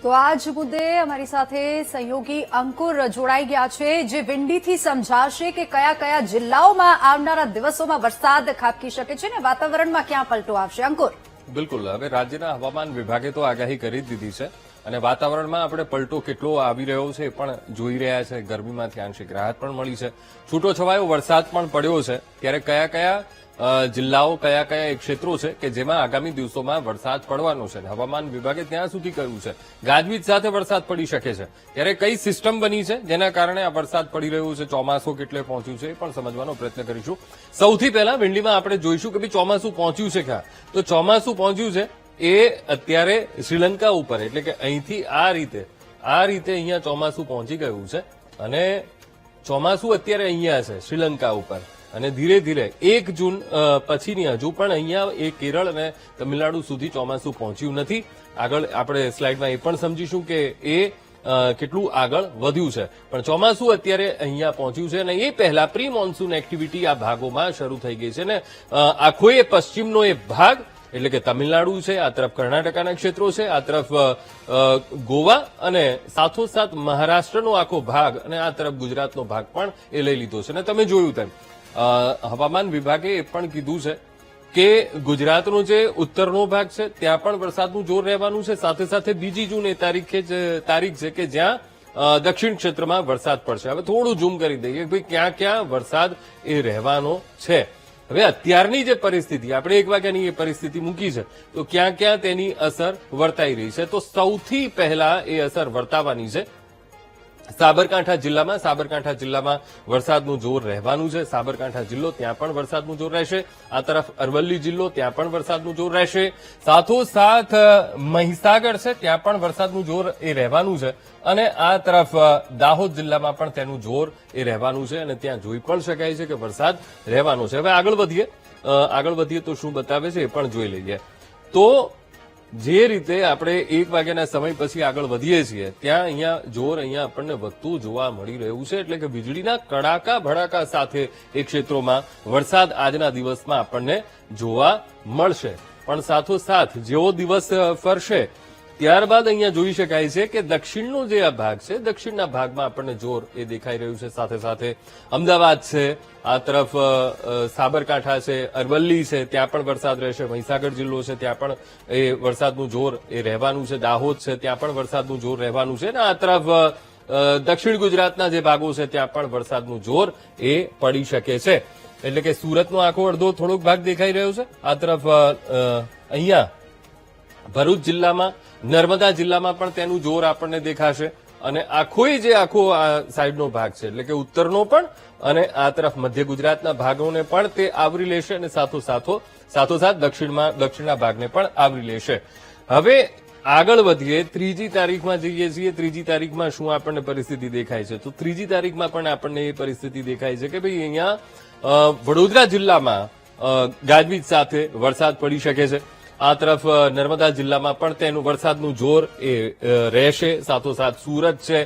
તો આ જ મુદ્દે અમારી સાથે સહયોગી અંકુર જોડાઈ ગયા છે, જે વિંડીથી સમજાશે કે કયા કયા જિલ્લાઓમાં આવનારા દિવસોમાં વરસાદ ખાબકી શકે છે ને વાતાવરણમાં ક્યાં પલટો આવશે. અંકુર, બિલકુલ. હવે રાજ્યના હવામાન વિભાગે તો આગાહી કરી જ દીધી છે અને વાતાવરણમાં આપણે પલટો કેટલો આવી રહ્યો છે એ પણ જોઈ રહ્યા છે. ગરમીમાંથી આંશિક રાહત પણ મળી છે, છૂટો છવાયો વરસાદ પણ પડ્યો છે. ત્યારે કયા કયા જિલ્લાઓ, કયા કયા ક્ષેત્રો છે કે જેમાં આગામી દિવસોમાં વરસાદ પડવાનો છે, હવામાન વિભાગે ત્યાં સુધી કહ્યું છે ગાજવીજ સાથે વરસાદ પડી શકે છે. ત્યારે કઈ સિસ્ટમ બની છે જેના કારણે આ વરસાદ પડી રહ્યો છે, ચોમાસું કેટલે પહોંચ્યું છે એ પણ સમજવાનો પ્રયત્ન કરીશું. સૌથી પહેલા વિંડીમાં આપણે જોઈશું કે ભાઈ ચોમાસું પહોંચ્યું છે ક્યાં. તો ચોમાસું પહોંચ્યું છે એ અત્યારે શ્રીલંકા ઉપર, એટલે કે અહીંથી આ રીતે અહીંયા ચોમાસું પહોંચી ગયું છે અને ચોમાસું અત્યારે અહીંયા છે શ્રીલંકા ઉપર. અને ધીરે ધીરે 1 જૂન પછીની હજુ પણ અહીંયા એ કેરળ અને તમિલનાડુ સુધી ચોમાસું પહોંચ્યું નથી. આગળ આપણે સ્લાઇડમાં એ પણ સમજીશું કે એ કેટલું આગળ વધ્યું છે, પણ ચોમાસું અત્યારે અહીંયા પહોંચ્યું છે અને એ પહેલા પ્રી મોન્સૂન એક્ટિવિટી આ ભાગોમાં શરૂ થઈ ગઈ છે ને આખો એ પશ્ચિમનો એ ભાગ, એટલે કે તમિલનાડુ છે, આ તરફ કર્ણાટકના ક્ષેત્રો છે, આ તરફ ગોવા અને સાથોસાથ મહારાષ્ટ્રનો આખો ભાગ અને આ તરફ ગુજરાતનો ભાગ પણ એ લઈ લીધો છે. અને તમે જોયું તેમ હવામાન વિભાગે એ પણ કીધું છે કે ગુજરાતનો જે ઉત્તરનો ભાગ છે ત્યાં પણ વરસાદનું જોર રહેવાનું છે. સાથે સાથે 2 જૂન એ તારીખ છે કે જ્યાં દક્ષિણ ક્ષેત્રમાં વરસાદ પડશે. હવે થોડું ઝૂમ કરી દઈએ ભાઈ ક્યાં ક્યાં વરસાદ એ રહેવાનો છે. હવે અત્યારની જે પરિસ્થિતિ, આપણે 1 વાગ્યાની એ પરિસ્થિતિ મૂકી છે, તો ક્યાં ક્યાં તેની અસર વર્તાઈ રહી છે. તો સૌથી પહેલા એ અસર વર્તાવાની છે સાબરકાંઠા જિલ્લામાં વરસાદનું જોર રહેવાનું છે. સાબરકાંઠા જિલ્લો, ત્યાં પણ વરસાદનું જોર રહેશે. આ તરફ અરવલ્લી જિલ્લો, ત્યાં પણ વરસાદનું જોર રહેશે. સાથોસાથ મહીસાગર છે, ત્યાં પણ વરસાદનું જોર એ રહેવાનું છે. અને આ તરફ દાહોદ જિલ્લામાં પણ તેનું જોર એ રહેવાનું છે અને ત્યાં જોઈ પણ શકાય છે કે વરસાદ રહેવાનો છે. હવે આગળ વધીએ તો શું બતાવે છે એ પણ જોઈ લઈએ. તો જે રીતે આપણે 1 વાગ્યાના સમય પછી આગળ વધીએ છીએ ત્યાં અહીંયા જોર આપણને વધતું જોવા મળી રહ્યું છે. એટલે કે વીજળીના કડાકા ભડાકા સાથે એ ક્ષેત્રોમાં વરસાદ આજના દિવસમાં આપણને જોવા મળશે. પણ સાથોસાથ જેવો દિવસ ફરશે ત્યારબાદ અહીંયા જોઈ શકાય છે કે દક્ષિણનો જે આ ભાગ છે, દક્ષિણના ભાગમાં આપણને જોર એ દેખાઈ રહ્યું છે. સાથે સાથે અમદાવાદ છે, આ તરફ સાબરકાંઠા છે, અરવલ્લી છે, ત્યાં પણ વરસાદ રહેશે. મહીસાગર જિલ્લો છે, ત્યાં પણ એ વરસાદનું જોર એ રહેવાનું છે. દાહોદ છે, ત્યાં પણ વરસાદનું જોર રહેવાનું છે. અને આ તરફ દક્ષિણ ગુજરાતના જે ભાગો છે ત્યાં પણ વરસાદનું જોર એ પડી શકે છે. એટલે કે સુરતનો આખો અડધો થોડોક ભાગ દેખાઈ રહ્યો છે. આ તરફ અહીંયા ભરૂચ જિલ્લામાં, નર્મદા જિલ્લામાં પણ તેનું જોર આપણને દેખાશે. અને આખો આ સાઈડનો ભાગ છે, એટલે કે ઉત્તરનો પણ અને આ તરફ મધ્ય ગુજરાતના ભાગોને પણ તે આવરી લેશે અને સાથોસાથ દક્ષિણના ભાગને પણ આવરી લેશે. હવે આગળ વધીએ, 3જી તારીખમાં જઈએ છીએ. 3જી તારીખમાં શું આપણને પરિસ્થિતિ દેખાય છે? તો 3જી તારીખમાં પણ આપણને એ પરિસ્થિતિ દેખાય છે કે ભાઈ અહીંયા વડોદરા જિલ્લામાં ગાજવીજ સાથે વરસાદ પડી શકે છે. આ તરફ નર્મદા જિલ્લામાં પણ તેનું વરસાદનું જોર એ રહેશે. સાથોસાથ સુરત છે,